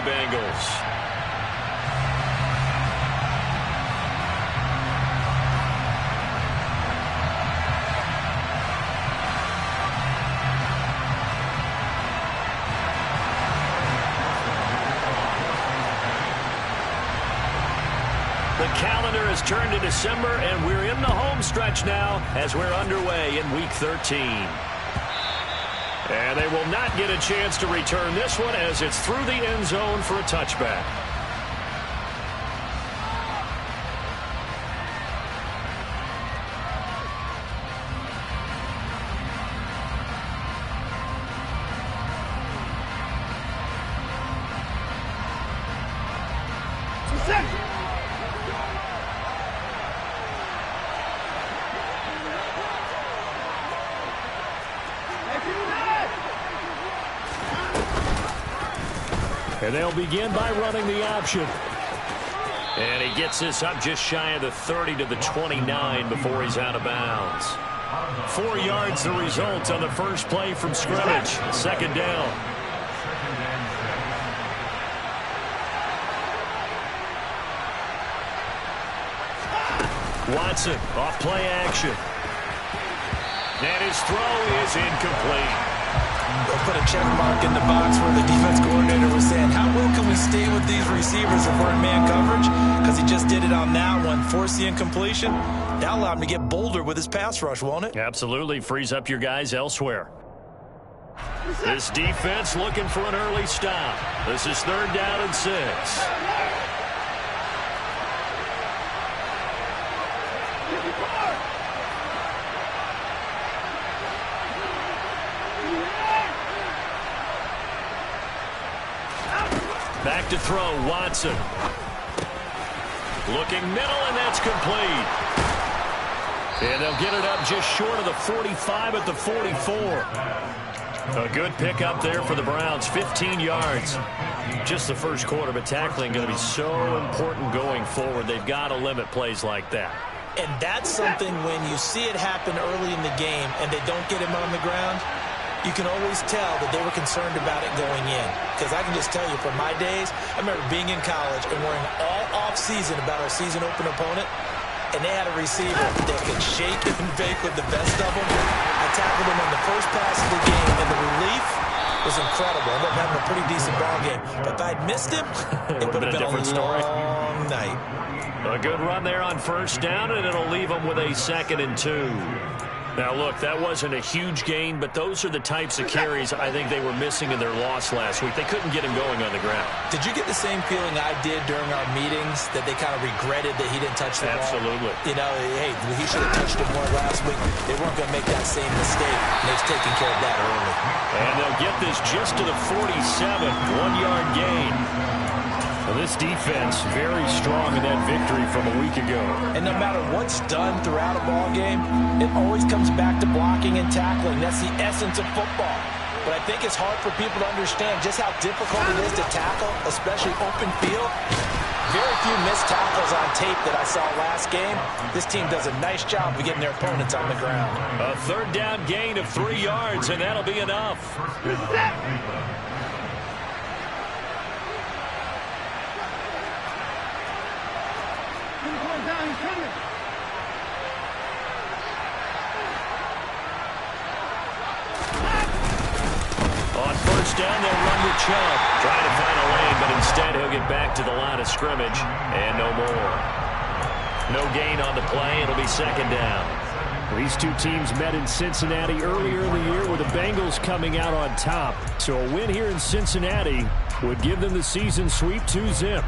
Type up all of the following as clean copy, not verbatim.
Bengals. The calendar has turned to December, and we're in the home stretch now as we're underway in Week 13. And they will not get a chance to return this one as it's through the end zone for a touchback. And they'll begin by running the option. And he gets this up just shy of the 30 to the 29 before he's out of bounds. 4 yards the result on the first play from scrimmage. Second down. Watson off play action. And his throw is incomplete. They'll put a check mark in the box where the defense coordinator was saying, how well can we stay with these receivers if we're in man coverage? Because he just did it on that one, force the incompletion. That'll allow him to get bolder with his pass rush, won't it? Absolutely. Frees up your guys elsewhere. This defense looking for an early stop. This is 3rd down and 6. Back to throw, Watson. Looking middle, and that's complete. And they'll get it up just short of the 45 at the 44. A good pickup there for the Browns, 15 yards. Just the first quarter, but tackling going to be so important going forward. They've got to limit plays like that. And that's something when you see it happen early in the game and they don't get him on the ground, you can always tell that they were concerned about it going in. Because I can just tell you from my days, I remember being in college and worrying all off-season about our season-open opponent, and they had a receiver that could shake and bake with the best of them. I tackled him on the first pass of the game, and the relief was incredible. I ended up having a pretty decent ball game. But if I'd missed him, it would have been a long night. A good run there on first down, and it'll leave them with a 2nd and 2. Now, look, that wasn't a huge gain, but those are the types of carries I think they were missing in their loss last week. They couldn't get him going on the ground. Did you get the same feeling I did during our meetings, that they kind of regretted that he didn't touch the ball? Absolutely. You know, hey, he should have touched it more last week. They weren't going to make that same mistake, and they've taken care of that early. And they'll get this just to the 47, 1-yard gain. Well, this defense very strong in that victory from a week ago. And no matter what's done throughout a ball game, it always comes back to blocking and tackling. That's the essence of football. But I think it's hard for people to understand just how difficult it is to tackle, especially open field. Very few missed tackles on tape that I saw last game. This team does a nice job of getting their opponents on the ground. A 3rd down gain of 3 yards, and that'll be enough. On first down, they'll run with Chubb. Trying to find a lane, but instead he'll get back to the line of scrimmage. And no more. No gain on the play. It'll be 2nd down. These two teams met in Cincinnati earlier in the year with the Bengals coming out on top. So a win here in Cincinnati would give them the season sweep 2-zip.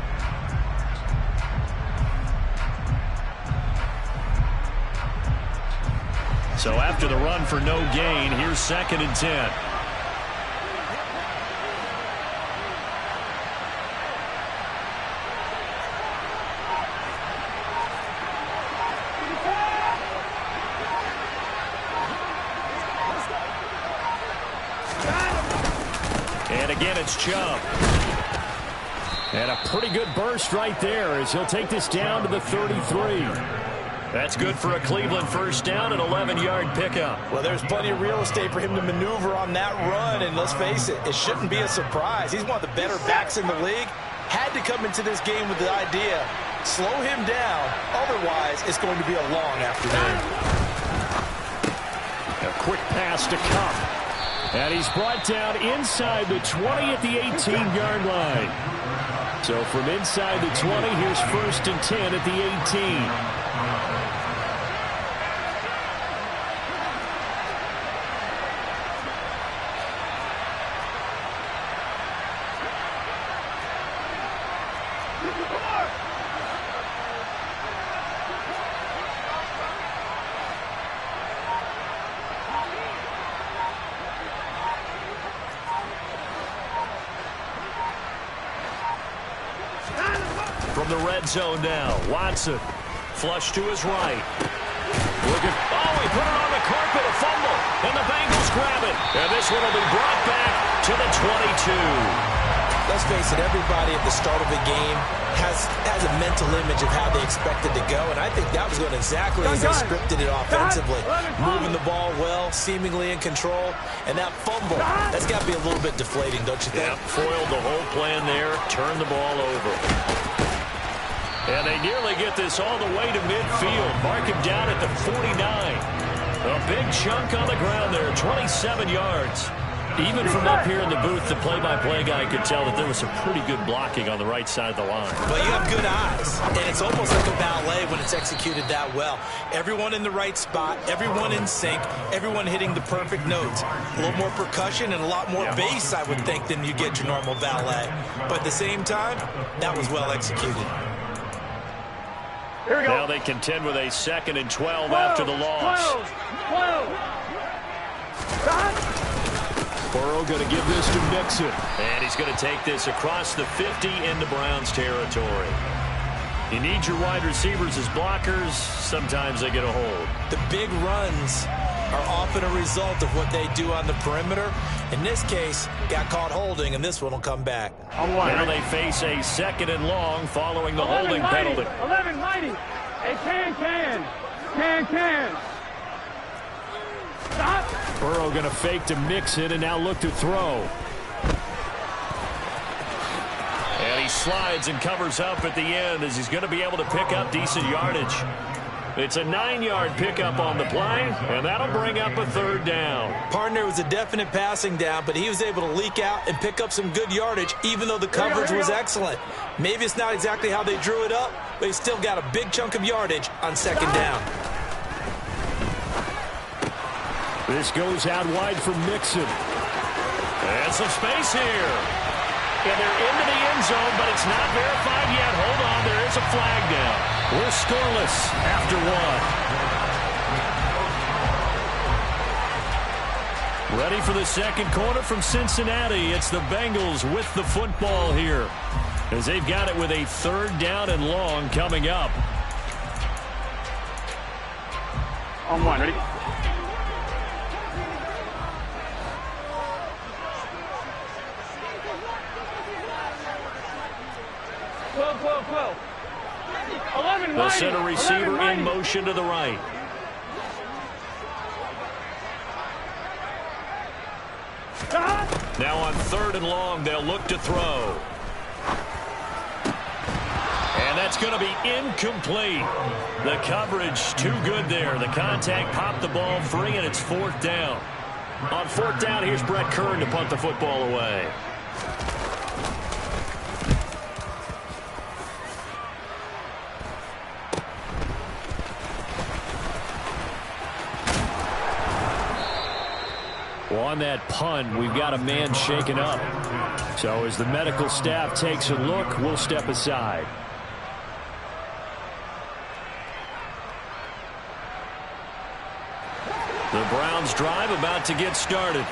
So after the run for no gain, here's 2nd and 10. And again, it's Chubb. And a pretty good burst right there as he'll take this down to the 33. That's good for a Cleveland first down, an 11-yard pickup. Well, there's plenty of real estate for him to maneuver on that run, and let's face it, it shouldn't be a surprise. He's one of the better backs in the league. Had to come into this game with the idea, slow him down, otherwise it's going to be a long afternoon. A quick pass to Cup. And he's brought down inside the 20 at the 18-yard line. So from inside the 20, here's 1st and 10 at the 18. From the red zone now, Watson. Flush to his right. Looking. Oh, he put it on the carpet, a fumble. And the Bengals grab it. And this one will be brought back to the 22. Let's face it, everybody at the start of a game has a mental image of how they expect it to go, and I think that was going exactly as they scripted it offensively. Moving the ball well, seemingly in control, and that fumble, that's got to be a little bit deflating, don't you think? Yeah, foiled the whole plan there, turned the ball over. And they nearly get this all the way to midfield. Mark him down at the 49. A big chunk on the ground there, 27 yards. Even from up here in the booth, the play-by-play guy could tell that there was some pretty good blocking on the right side of the line. Well, you have good eyes, and it's almost like a ballet when it's executed that well. Everyone in the right spot, everyone in sync, everyone hitting the perfect notes. A little more percussion and a lot more bass, I would think, than you get your normal ballet. But at the same time, that was well executed. Here we go. Now they contend with a 2nd and 12 after the loss. 12. Burrow going to give this to Mixon. And he's going to take this across the 50 into Browns territory. You need your wide receivers as blockers. Sometimes they get a hold. The big runs are often a result of what they do on the perimeter. In this case, got caught holding, and this one will come back. Now they face a 2nd and long following the holding penalty. 11 mighty. Hey, can. Stop. Burrow going to fake to Mixon and now look to throw. And he slides and covers up at the end as he's going to be able to pick up decent yardage. It's a 9-yard pickup on the play, and that'll bring up a 3rd down. Partner was a definite passing down, but he was able to leak out and pick up some good yardage, even though the coverage was excellent. Maybe it's not exactly how they drew it up, but he still got a big chunk of yardage on 2nd down. This goes out wide for Mixon. And some space here. And they're into the end zone, but it's not verified yet. Hold on, there is a flag down. We're scoreless after 1. Ready for the 2nd quarter from Cincinnati. It's the Bengals with the football here, as they've got it with a 3rd down and long coming up. On 1, ready? They'll send a receiver in motion to the right. Now on 3rd and long, they'll look to throw. And that's going to be incomplete. The coverage too good there. The contact popped the ball free, and it's 4th down. On 4th down, here's Brett Kern to punt the football away. Well, on that punt, we've got a man shaken up. So as the medical staff takes a look, we'll step aside. The Browns drive about to get started.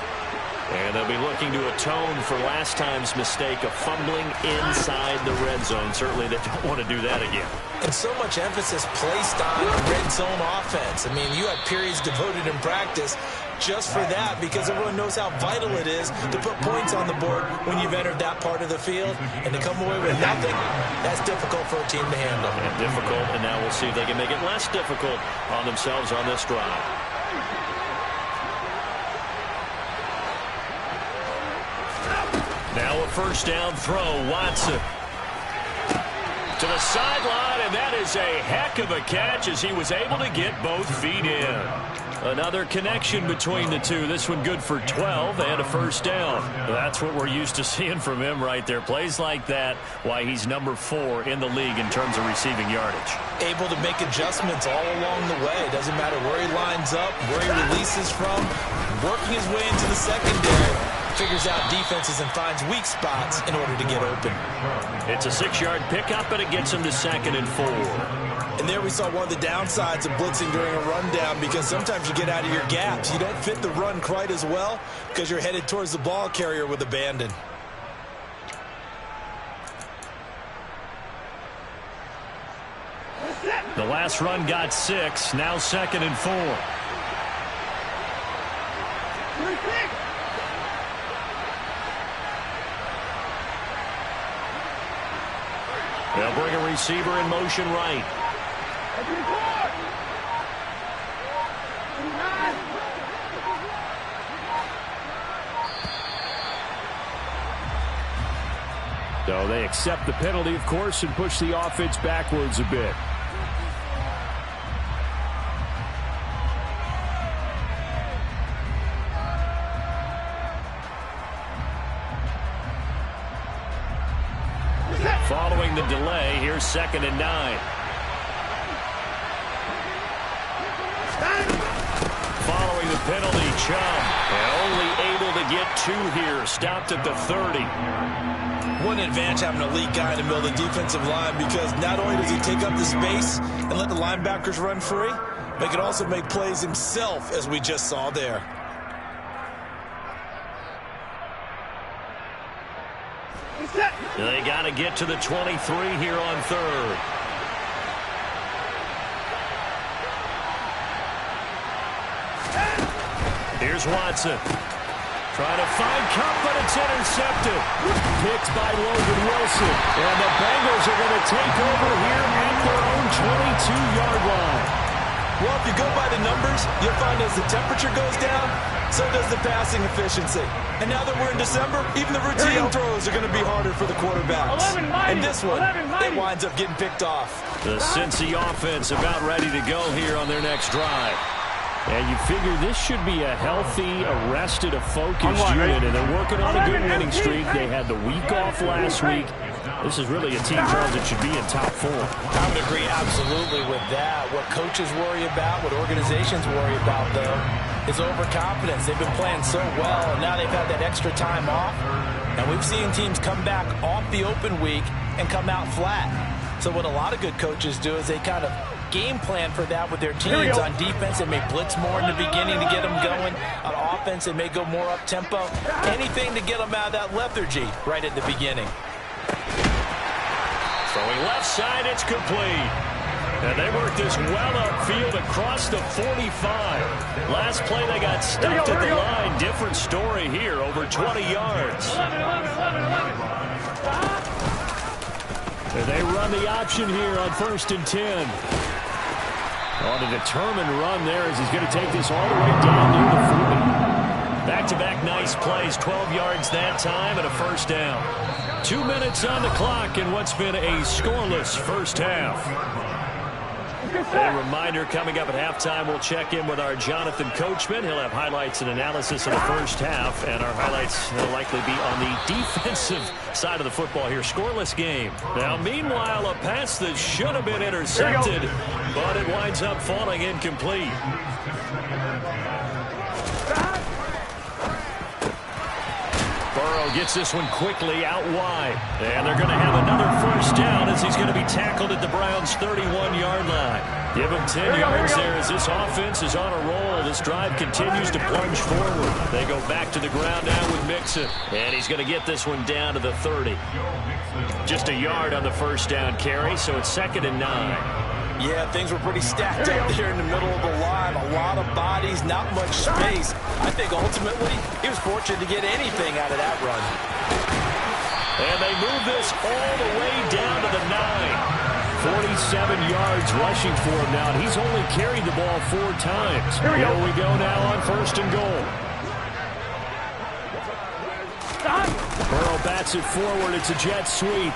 And they'll be looking to atone for last time's mistake of fumbling inside the red zone. Certainly they don't want to do that again. And so much emphasis placed on red zone offense. I mean, you had periods devoted in practice just for that, because everyone knows how vital it is to put points on the board when you've entered that part of the field. And to come away with nothing, that's difficult for a team to handle. And difficult, and now we'll see if they can make it less difficult on themselves on this drive. Now a first down throw, Watson. To the sideline, and that is a heck of a catch as he was able to get both feet in. Another connection between the two. This one good for 12 and a first down. That's what we're used to seeing from him right there. Plays like that, why he's number 4 in the league in terms of receiving yardage. Able to make adjustments all along the way. Doesn't matter where he lines up, where he releases from. Working his way into the secondary. Figures out defenses and finds weak spots in order to get open. It's a 6-yard pickup, and it gets him to 2nd and 4. And there we saw one of the downsides of blitzing during a rundown, because sometimes you get out of your gaps. You don't fit the run quite as well because you're headed towards the ball carrier with abandon. The last run got 6, now 2nd and 4. They'll bring a receiver in motion right. So they accept the penalty, of course, and push the offense backwards a bit. Following the delay, here's 2nd and 9. Following the penalty, Chubb. Only able to get 2 here. Stopped at the 30. What an advantage having a lead guy in the middle of the defensive line, because not only does he take up the space and let the linebackers run free, but he can also make plays himself, as we just saw there. They got to get to the 23 here on 3rd. Here's Watson. Trying to find Cup, but it's intercepted. Picked by Logan Wilson. And the Bengals are going to take over here at their own 22-yard line. Well, if you go by the numbers, you'll find as the temperature goes down, so does the passing efficiency. And now that we're in December, even the routine throws are going to be harder for the quarterbacks. And this one, it winds up getting picked off. The Cincy offense about ready to go here on their next drive. And you figure this should be a healthy, arrested, a focused unit, and they're working on a good winning streak. They had the week off last week. This is really a team that should be in top 4. I would agree absolutely with that. What coaches worry about, what organizations worry about, though, is overconfidence. They've been playing so well, and now they've had that extra time off. And we've seen teams come back off the open week and come out flat. So what a lot of good coaches do is they kind of game plan for that with their teams. On defense, they may blitz more in the beginning to get them going. On offense, they may go more up-tempo. Anything to get them out of that lethargy right at the beginning. Throwing left side, it's complete. And they worked this well upfield across the 45. Last play, they got stuffed at the line. Different story here, over 20 yards. And they run the option here on 1st and 10. On a determined run there as he's going to take this all the way down near the 40. Back-to-back nice plays, 12 yards that time and a first down. 2 minutes on the clock in what's been a scoreless first half. A reminder, coming up at halftime, we'll check in with our Jonathan Coachman. He'll have highlights and analysis of the first half, and our highlights will likely be on the defensive side of the football here. Scoreless game. Now, meanwhile, a pass that should have been intercepted, but it winds up falling incomplete. Burrow gets this one quickly out wide. And they're going to have another first down as he's going to be tackled at the Browns' 31-yard line. Give him 10 yards there as this offense is on a roll. This drive continues to plunge forward. They go back to the ground now with Mixon. And he's going to get this one down to the 30. Just a yard on the first down carry, so it's 2nd and 9. Yeah, things were pretty stacked up there in the middle of the line. A lot of bodies, not much space. I think ultimately he was fortunate to get anything out of that run. And they move this all the way down to the 9. 47 yards rushing for him now, and he's only carried the ball 4 times. Here we go now on 1st and goal. Burrow bats it forward. It's a jet sweep.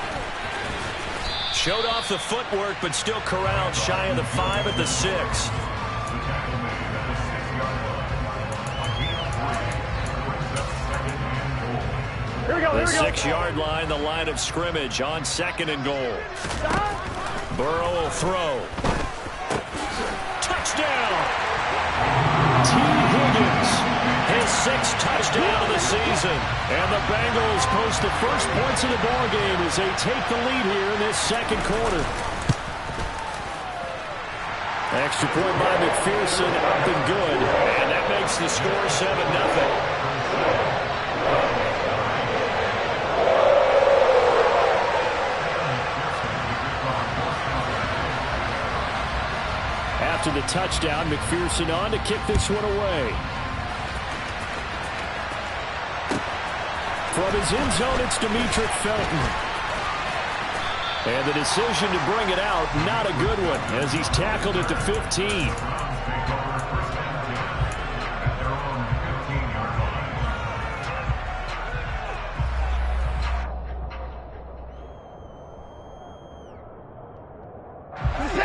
Showed off the footwork, but still corralled shy of the 5 at the 6. The 6-yard line, the line of scrimmage on 2nd and goal. Burrow will throw. Touchdown! T. Higgins. His 6th touchdown of the season. And the Bengals post the first points of the ball game as they take the lead here in this 2nd quarter. Extra point by McPherson, up and good. And that makes the score 7-0. After the touchdown, McPherson on to kick this one away. From his end zone, it's Demetric Felton. And the decision to bring it out, not a good one, as he's tackled at the 15.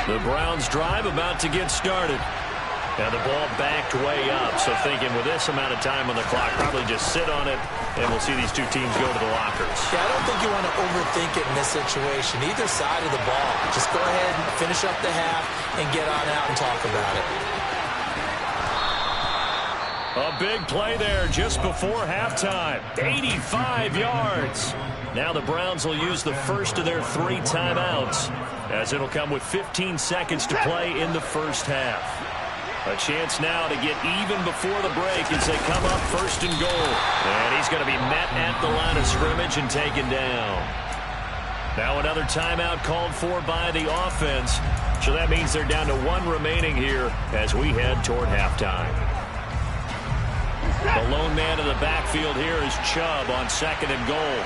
The Browns drive about to get started. Now the ball backed way up, so thinking with this amount of time on the clock, probably just sit on it, and we'll see these two teams go to the lockers. Yeah, I don't think you want to overthink it in this situation. Either side of the ball. Just go ahead and finish up the half and get on out and talk about it. A big play there just before halftime. 85 yards. Now the Browns will use the first of their 3 timeouts, as it'll come with 15 seconds to play in the first half. A chance now to get even before the break as they come up 1st and goal. And he's going to be met at the line of scrimmage and taken down. Now another timeout called for by the offense. So that means they're down to 1 remaining here as we head toward halftime. The lone man in the backfield here is Chubb on 2nd and goal.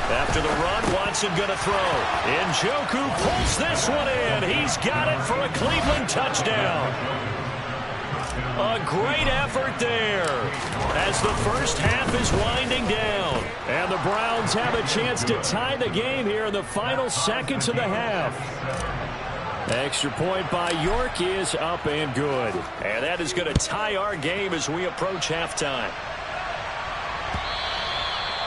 After the run, Watson going to throw. Njoku pulls this one in. He's got it for a Cleveland touchdown. A great effort there as the first half is winding down. And the Browns have a chance to tie the game here in the final seconds of the half. Extra point by York is up and good. And that is going to tie our game as we approach halftime.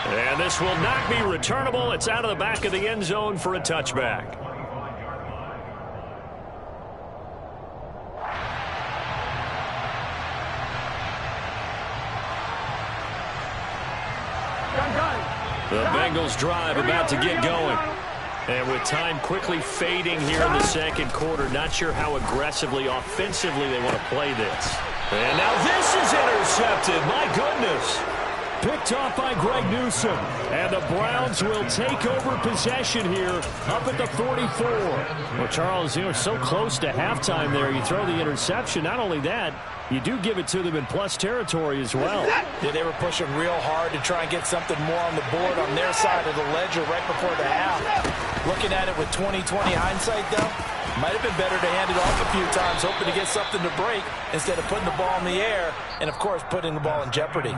And this will not be returnable. It's out of the back of the end zone for a touchback. The Bengals drive about to get going. And with time quickly fading here in the 2nd quarter, not sure how aggressively, offensively they want to play this. And now this is intercepted. My goodness. Picked off by Greg Newsome. And the Browns will take over possession here up at the 44. Well, Charles, you were so close to halftime there. You throw the interception. Not only that, you do give it to them in plus territory as well. Yeah, they were pushing real hard to try and get something more on the board on their side of the ledger right before the half. Looking at it with 20/20 hindsight, though, might have been better to hand it off a few times, hoping to get something to break instead of putting the ball in the air and, of course, putting the ball in jeopardy.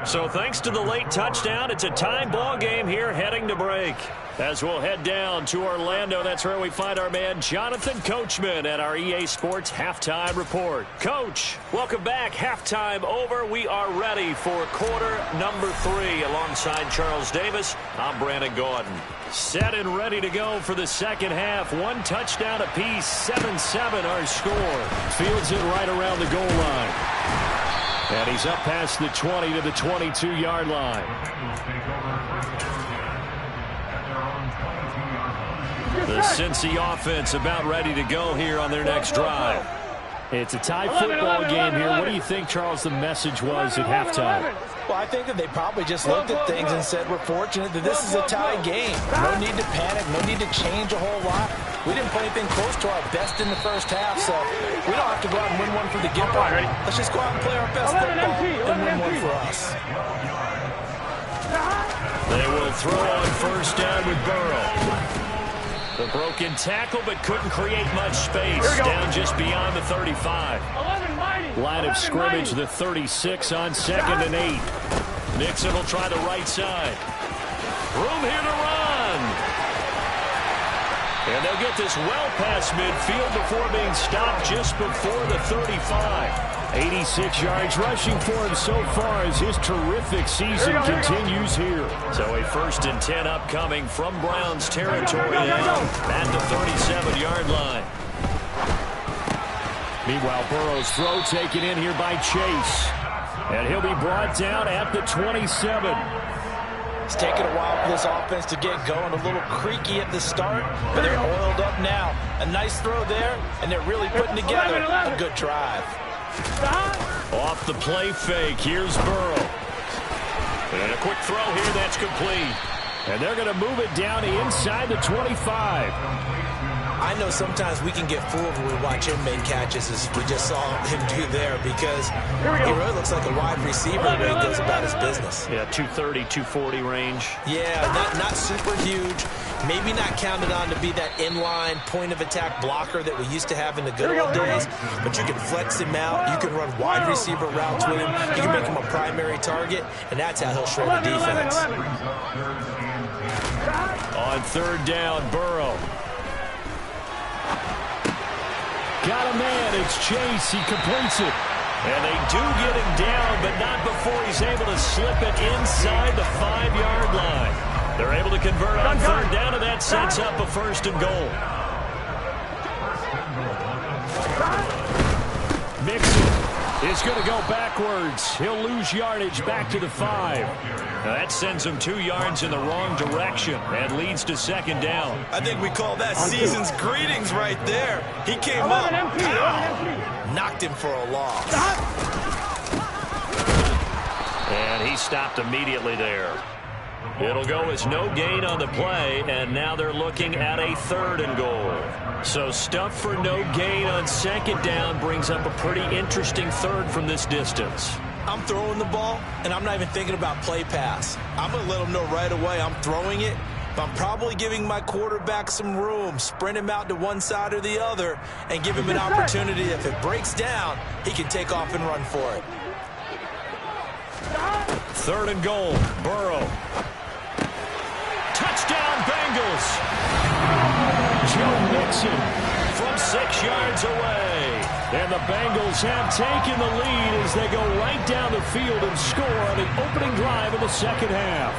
So thanks to the late touchdown, it's a time ball game here heading to break. As we'll head down to Orlando, that's where we find our man Jonathan Coachman at our EA Sports Halftime Report. Coach, welcome back. Halftime over. We are ready for quarter number 3. Alongside Charles Davis, I'm Brandon Gordon. Set and ready to go for the second half. 1 touchdown apiece, 7-7 our score. Fields it right around the goal line. And he's up past the 20 to the 22-yard line. The Cincy offense about ready to go here on their next drive. It's a tie football game here. What do you think, Charles, the message was at halftime? Well, I think that they probably just looked at things and said, we're fortunate that this is a tie game. No need to panic, no need to change a whole lot. We didn't play anything close to our best in the first half, so we don't have to go out and win one for the giveaway. Let's just go out and play our best football and win one for us. They will throw on first down with Burrow. The broken tackle, but couldn't create much space. Down just beyond the 35. Line of scrimmage, the 36 on 2nd and 8. Nixon will try the right side. Room here to run. And they'll get this well past midfield before being stopped just before the 35. 86 yards rushing for him so far as his terrific season continues here. So a 1st and 10 upcoming from Browns territory now at the 37-yard line. Meanwhile, Burrow's throw taken in here by Chase. And he'll be brought down at the 27. It's taken a while for this offense to get going. A little creaky at the start, but they're oiled up now. A nice throw there, and they're really putting together a good drive. Off the play fake, here's Burrow. And a quick throw here, that's complete. And they're going to move it down inside the 25. I know sometimes we can get fooled when we watch him make catches, as we just saw him do there, because he really looks like a wide receiver when he goes about his business. Yeah, 230, 240 range. Yeah, not super huge. Maybe not counted on to be that inline point-of-attack blocker that we used to have in the good old days, but you can flex him out. You can run wide receiver routes with him. You can make him a primary target, and that's how he'll shred the defense. On 3rd down, Burrow. Got a man, it's Chase, he completes it. And they do get him down, but not before he's able to slip it inside the 5-yard line. They're able to convert on 3rd down, and that sets up a 1st and goal. Mixon is going to go backwards. He'll lose yardage back to the 5. Now that sends him 2 yards in the wrong direction and leads to 2nd down. I think we call that season's greetings right there. He came up, knocked him for a loss. And he stopped immediately there. It'll go as no gain on the play, and now they're looking at a 3rd and goal. So stuff for no gain on 2nd down brings up a pretty interesting 3rd from this distance. I'm throwing the ball, and I'm not even thinking about play pass. I'm going to let them know right away I'm throwing it, but I'm probably giving my quarterback some room, sprint him out to one side or the other, and give him an opportunity. If it breaks down, he can take off and run for it. 3rd and goal, Burrow. Touchdown, Bengals. Joe Mixon from 6 yards away. And the Bengals have taken the lead as they go right down the field and score on the opening drive of the 2nd half.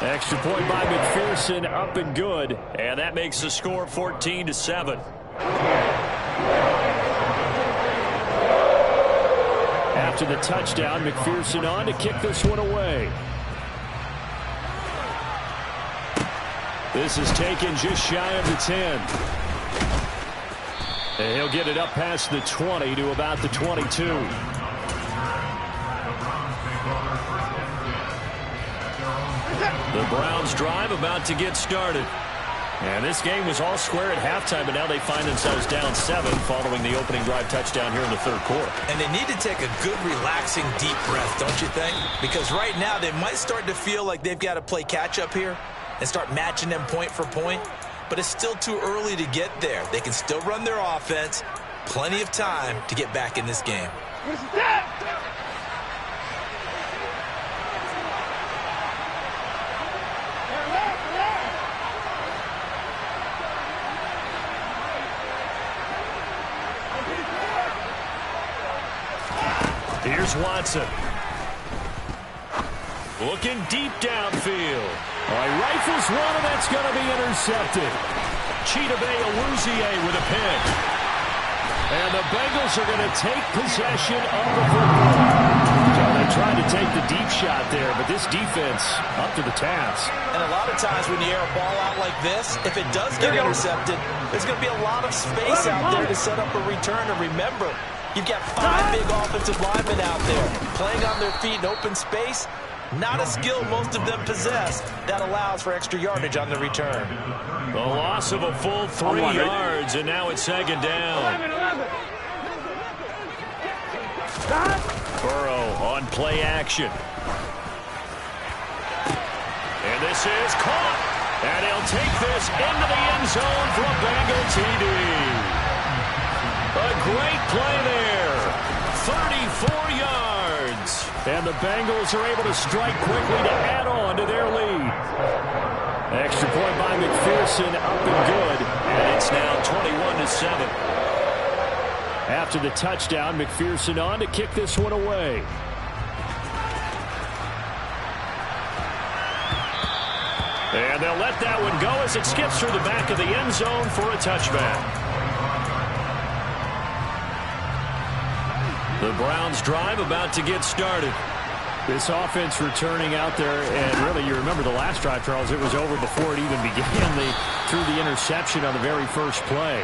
Extra point by McPherson, up and good. And that makes the score 14-7. After the touchdown, McPherson on to kick this one away. This is taken just shy of the 10. And he'll get it up past the 20 to about the 22. The Browns drive about to get started. And this game was all square at halftime, but now they find themselves down 7 following the opening drive touchdown here in the 3rd quarter. And they need to take a good, relaxing, deep breath, don't you think? Because right now they might start to feel like they've got to play catch-up here and start matching them point for point. But it's still too early to get there. They can still run their offense. Plenty of time to get back in this game. Here's Watson. Looking deep downfield. He rifles one, and that's going to be intercepted. Chidobe Awuzie with a pick. And the Bengals are going to take possession of the football. So they tried to take the deep shot there, but this defense up to the task. And a lot of times when you air a ball out like this, if it does get intercepted, there's going to be a lot of space out there to set up a return. And remember, you've got 5 big offensive linemen out there playing on their feet in open space. Not a skill most of them possess. That allows for extra yardage on the return. A loss of a full 3 yards, and now it's second down. 11. Burrow on play action. And this is caught. And he'll take this into the end zone for a Bengal TD. A great play there. 34 yards. And the Bengals are able to strike quickly to add on to their lead. Extra point by McPherson, up and good. And it's now 21-7. After the touchdown, McPherson on to kick this one away. And they'll let that one go as it skips through the back of the end zone for a touchback. The Browns drive about to get started. This offense returning out there, and really you remember the last drive, Charles, it was over before it even began. They threw the interception on the very first play.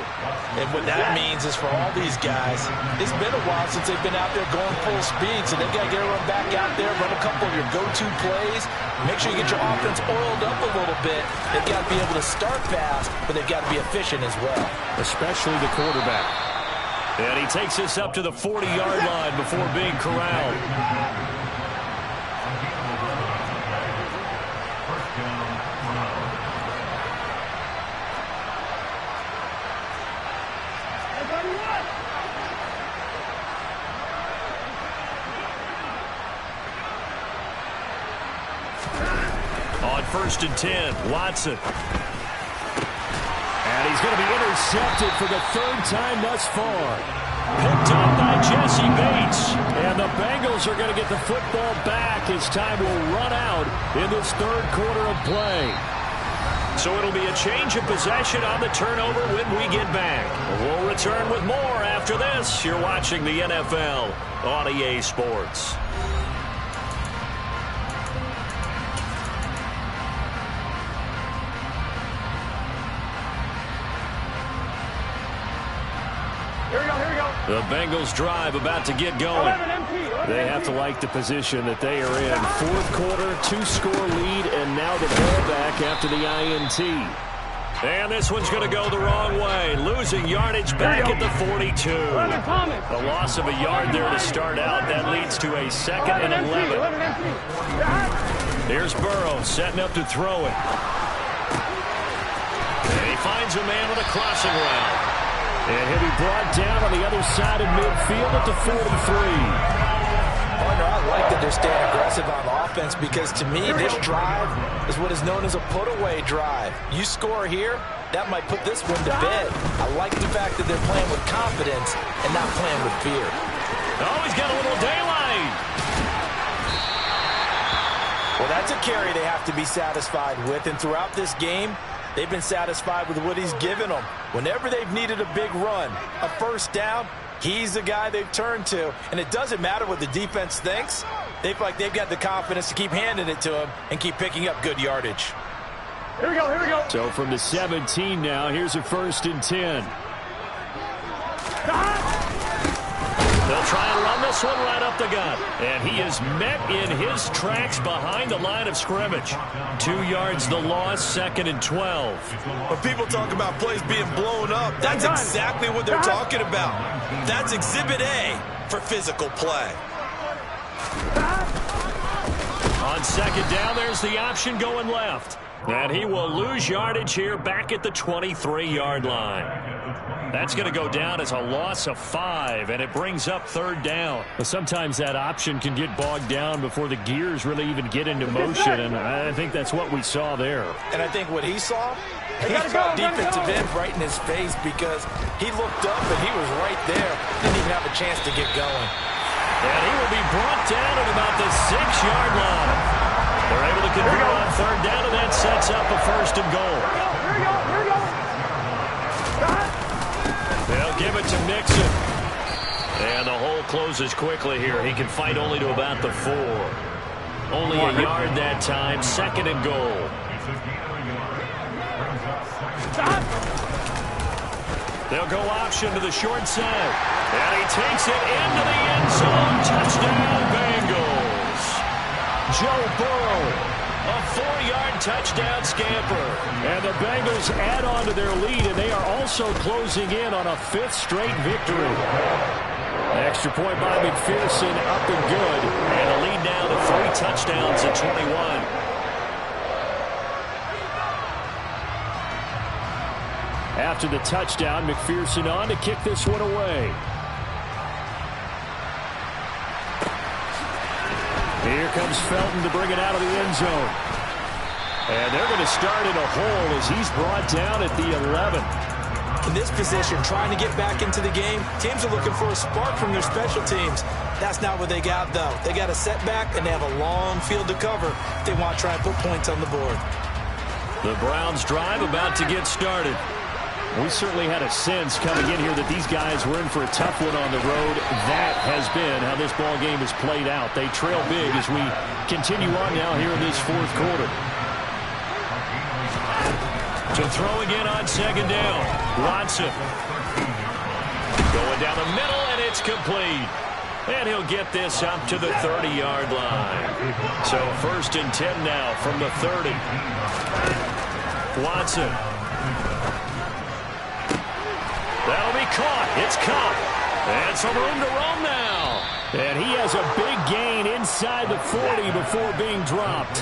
And what that means is for all these guys, it's been a while since they've been out there going full speed, so they've got to get everyone back out there, run a couple of your go-to plays, make sure you get your offense oiled up a little bit. They've got to be able to start fast, but they've got to be efficient as well. Especially the quarterback. And he takes us up to the 40-yard line before being corralled. On 1st and 10, Watson. And he's going to be intercepted for the 3rd time thus far. Picked up by Jesse Bates. And the Bengals are going to get the football back as time will run out in this 3rd quarter of play. So it'll be a change of possession on the turnover when we get back. We'll return with more after this. You're watching the NFL on EA Sports. The Bengals drive about to get going. They have to like the position that they are in. 4th quarter, 2-score lead, and now the ball back after the INT. And this one's going to go the wrong way. Losing yardage back at the 42. A loss of a yard there to start out. That leads to a 2nd and 11. Here's Burrow setting up to throw it. And he finds a man on a crossing route. And he'll be brought down on the other side of midfield at the 43. Partner, I like that they're staying aggressive on offense because to me, this drive is what is known as a put-away drive. You score here, that might put this one to bed. I like the fact that they're playing with confidence and not playing with fear. Oh, he's got a little daylight. Well, that's a carry they have to be satisfied with, and throughout this game, they've been satisfied with what he's given them. Whenever they've needed a big run, a 1st down, he's the guy they've turned to. And it doesn't matter what the defense thinks. They feel like they've got the confidence to keep handing it to him and keep picking up good yardage. Here we go. So from the 17 now, here's a 1st and 10. They'll try and run this one right up the gut. And he is met in his tracks behind the line of scrimmage. 2 yards the loss, 2nd and 12. When people talk about plays being blown up, that's exactly what they're talking about. That's Exhibit A for physical play. On 2nd down, there's the option going left. And he will lose yardage here back at the 23-yard line. That's going to go down as a loss of 5, and it brings up 3rd down. Well, sometimes that option can get bogged down before the gears really even get into motion, and I think that's what we saw there. And I think what he saw, he saw defensive end right in his face because he looked up and he was right there. Didn't even have a chance to get going. And he will be brought down at about the 6-yard line. They're able to convert on 3rd down, and that sets up a 1st and goal. Here we go. They'll give it to Mixon. And the hole closes quickly here. He can fight only to about the 4. Only a yard that time. 2nd and goal. They'll go option to the short side. And he takes it into the end zone. Touchdown, Bengals. Joe Burrow. A 4-yard touchdown scamper. And the Bengals add on to their lead, and they are also closing in on a 5th straight victory. Extra point by McPherson, up and good. And a lead now to 3 touchdowns at 21. After the touchdown, McPherson on to kick this one away. Here comes Felton to bring it out of the end zone. And they're going to start in a hole as he's brought down at the 11. In this position, trying to get back into the game, teams are looking for a spark from their special teams. That's not what they got, though. They got a setback, and they have a long field to cover if they want to try and put points on the board. The Browns drive about to get started. We certainly had a sense coming in here that these guys were in for a tough one on the road. That has been how this ball game has played out. They trail big as we continue on now here in this 4th quarter. To throw again on 2nd down. Watson. Going down the middle, and it's complete. And he'll get this up to the 30-yard line. So 1st and 10 now from the 30. Watson. That'll be caught. It's caught. And some room to roam now. And he has a big gain inside the 40 before being dropped.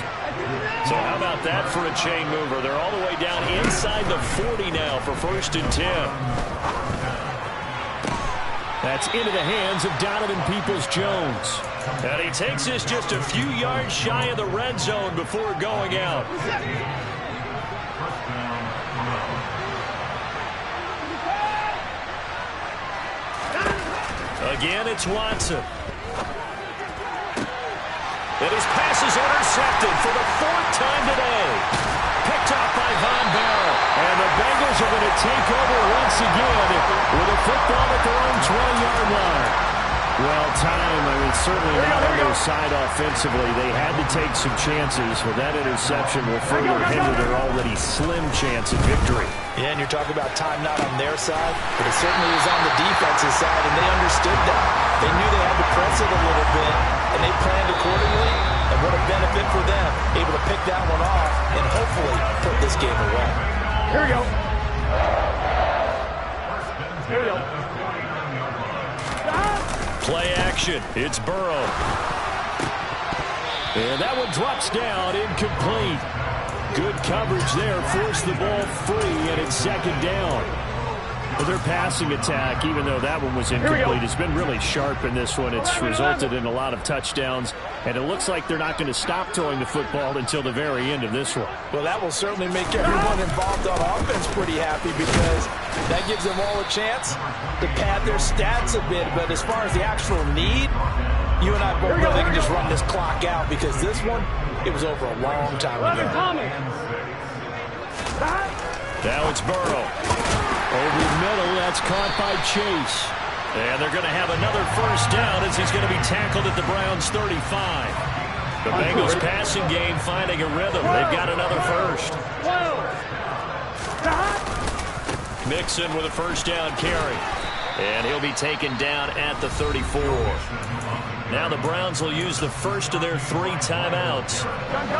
So how about that for a chain mover? They're all the way down inside the 40 now for 1st and 10. That's into the hands of Donovan Peoples-Jones. And he takes this just a few yards shy of the red zone before going out. Again, it's Watson. And his pass is intercepted for the 4th time today. Picked off by Von Bell. And the Bengals are going to take over once again with a football at their own 20-yard line. Well, certainly not on their side offensively. They had to take some chances, but that interception will further hinder their already slim chance at victory. Yeah, and you're talking about time not on their side, but it certainly was on the defensive side, and they understood that. They knew they had to press it a little bit, and they planned accordingly, and what a benefit for them, able to pick that one off and hopefully put this game away. Here we go. Here we go. Play action. It's Burrow. And that one drops down, incomplete. Good coverage there, forced the ball free, and it's 2nd down. Well, their passing attack, even though that one was incomplete, has been really sharp in this one. It's resulted in a lot of touchdowns, and it looks like they're not going to stop throwing the football until the very end of this one. Well, that will certainly make everyone involved on offense pretty happy because that gives them all a chance to pad their stats a bit. But as far as the actual need, you and I both know they can just run this clock out because this one, it was over a long time ago. Now it's Burrow. Over the middle, that's caught by Chase. And they're going to have another first down as he's going to be tackled at the Browns' 35. The Bengals passing game finding a rhythm. They've got another first. Mixon with a first down carry. And he'll be taken down at the 34. Now the Browns will use the first of their 3 timeouts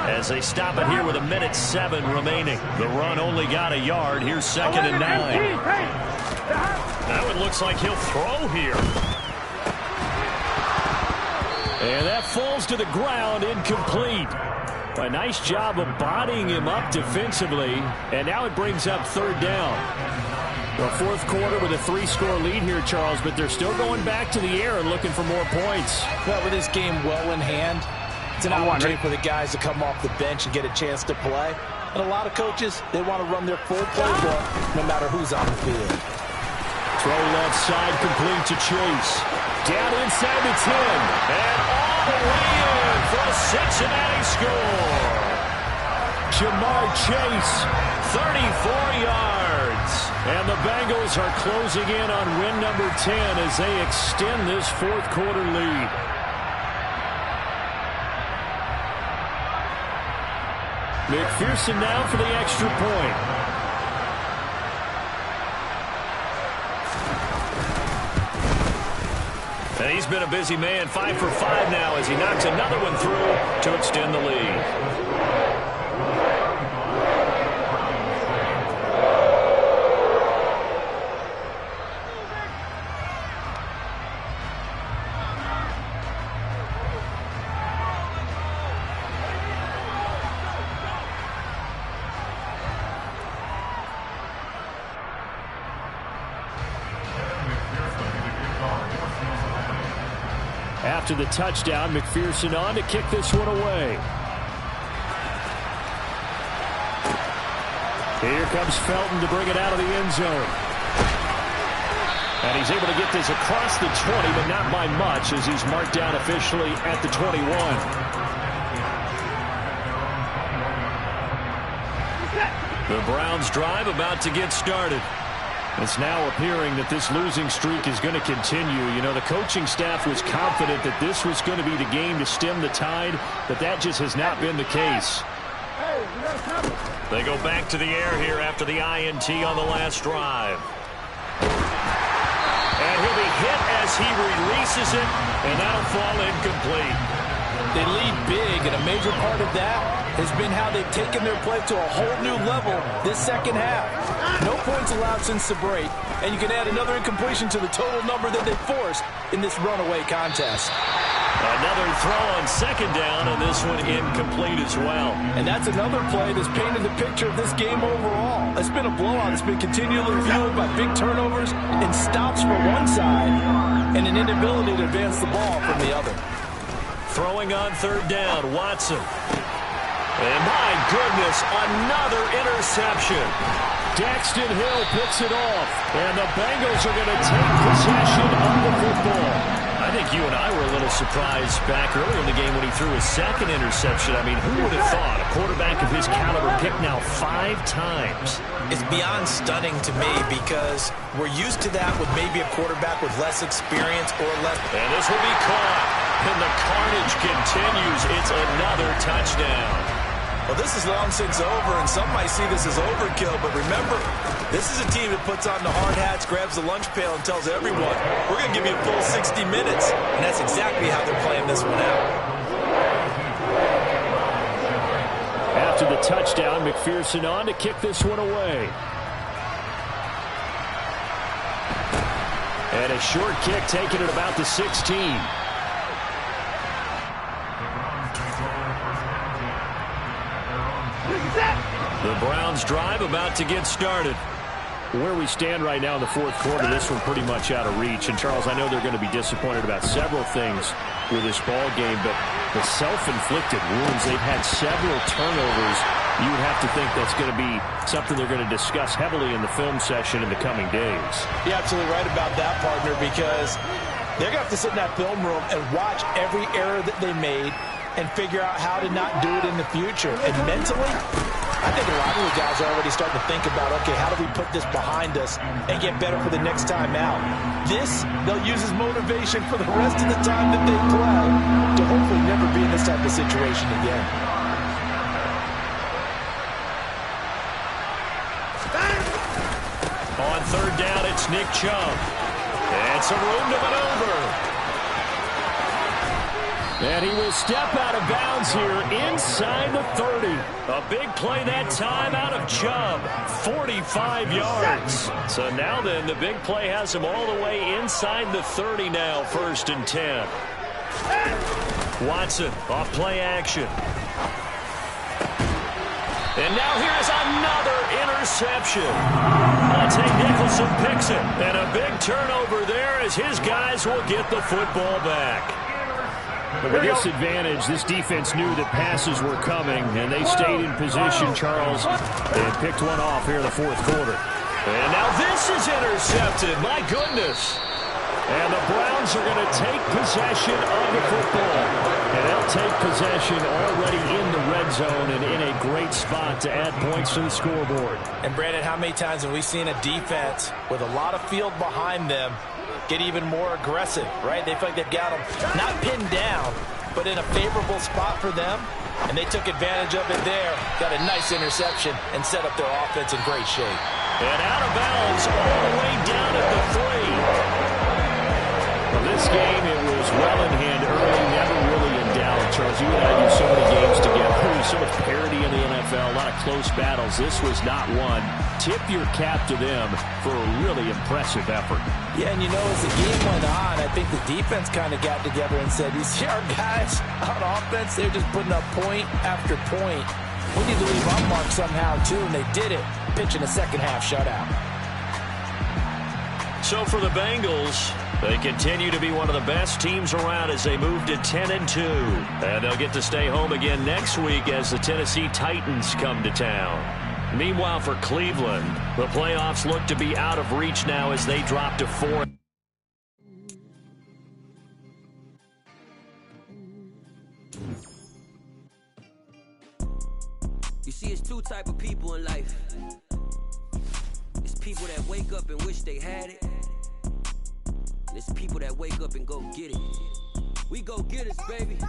as they stop it here with 1:07 remaining. The run only got a yard. Here's 2nd and 9. Now it looks like he'll throw here. And that falls to the ground, incomplete. A nice job of bodying him up defensively. And now it brings up 3rd down. Well, 4th quarter with a 3-score lead here, Charles, but they're still going back to the air and looking for more points. Well, with this game well in hand, it's an opportunity for the guys to come off the bench and get a chance to play. And a lot of coaches, they want to run their full playbook no matter who's on the field. Throw left side complete to Chase. Down inside the 10. And all the way in for a Cincinnati score. Jamar Chase, 34 yards. And the Bengals are closing in on win number 10 as they extend this 4th quarter lead. McPherson now for the extra point. And He's been a busy man, 5 for 5 now as he knocks another one through to extend the lead. After the touchdown, McPherson on to kick this one away. Here comes Felton to bring it out of the end zone. And he's able to get this across the 20, but not by much as he's marked down officially at the 21. The Browns drive about to get started. It's now appearing that this losing streak is going to continue. You know, the coaching staff was confident that this was going to be the game to stem the tide, but that just has not been the case. They go back to the air here after the INT on the last drive. And he'll be hit as he releases it, and that'll fall incomplete. They lead big, and a major part of that has been how they've taken their play to a whole new level this second half. No points allowed since the break, and you can add another incompletion to the total number that they forced in this runaway contest. Another throw on second down, and this one incomplete as well. And that's another play that's painted the picture of this game overall. It's been a blowout. It's been continually fueled by big turnovers and stops for one side and an inability to advance the ball from the other. Throwing on third down, Watson. And my goodness, another interception. Daxton Hill picks it off, and the Bengals are going to take possession of the football. I think you and I were a little surprised back earlier in the game when he threw his second interception. I mean, who would have thought a quarterback of his caliber picked now 5 times? It's beyond stunning to me because we're used to that with maybe a quarterback with less experience or less. And this will be caught, and the carnage continues. It's another touchdown. Well, this is long since over, and some might see this as overkill, but remember, this is a team that puts on the hard hats, grabs the lunch pail, and tells everyone, we're going to give you a full 60 minutes, and that's exactly how they're playing this one out. After the touchdown, McPherson on to kick this one away. And a short kick taken at about the 16. The Browns drive about to get started. Where we stand right now in the fourth quarter, this one pretty much out of reach. And, Charles, I know they're going to be disappointed about several things with this ball game, but the self-inflicted wounds, they've had several turnovers. You would have to think that's going to be something they're going to discuss heavily in the film session in the coming days. You're absolutely right about that, partner, because they're going to have to sit in that film room and watch every error that they made and figure out how to not do it in the future. And mentally, I think a lot of the guys are already starting to think about, okay, how do we put this behind us and get better for the next time out? This, they'll use as motivation for the rest of the time that they play to hopefully never be in this type of situation again. On third down, it's Nick Chubb. And some room to maneuver. And he will step out of bounds here inside the 30. A big play that time out of Chubb. 45 yards. So now then, the big play has him all the way inside the 30 now, 1st and 10. Watson off play action. And now here's another interception. Nicholson picks it. And a big turnover there as his guys will get the football back. But with this advantage, this defense knew that passes were coming, and they stayed in position, Charles, and picked one off here in the fourth quarter. And now this is intercepted. My goodness. And the Browns are going to take possession of the football. And they'll take possession already in the red zone and in a great spot to add points to the scoreboard. And, Brandon, how many times have we seen a defense with a lot of field behind them get even more aggressive, right? They feel like they've got them not pinned down, but in a favorable spot for them, and they took advantage of it there, got a nice interception, and set up their offense in great shape. And out of bounds all the way down at the 3. Well, this game, it was well in hand early, never really in doubt. Charles, you and I do so many games together. There's so much parity in the NFL, a lot of close battles. This was not one. Tip your cap to them for a really impressive effort. Yeah, and as the game went on, I think the defense kind of got together and said, you see our guys on offense, they're just putting up point after point. We need to leave our mark somehow, too, and they did it, pitching a second-half shutout. So for the Bengals, they continue to be one of the best teams around as they move to 10-2. And they'll get to stay home again next week as the Tennessee Titans come to town. Meanwhile, for Cleveland, the playoffs look to be out of reach now as they drop to 4. You see, it's two type of people in life. It's people that wake up and wish they had it. And it's people that wake up and go get it. We go get it, baby.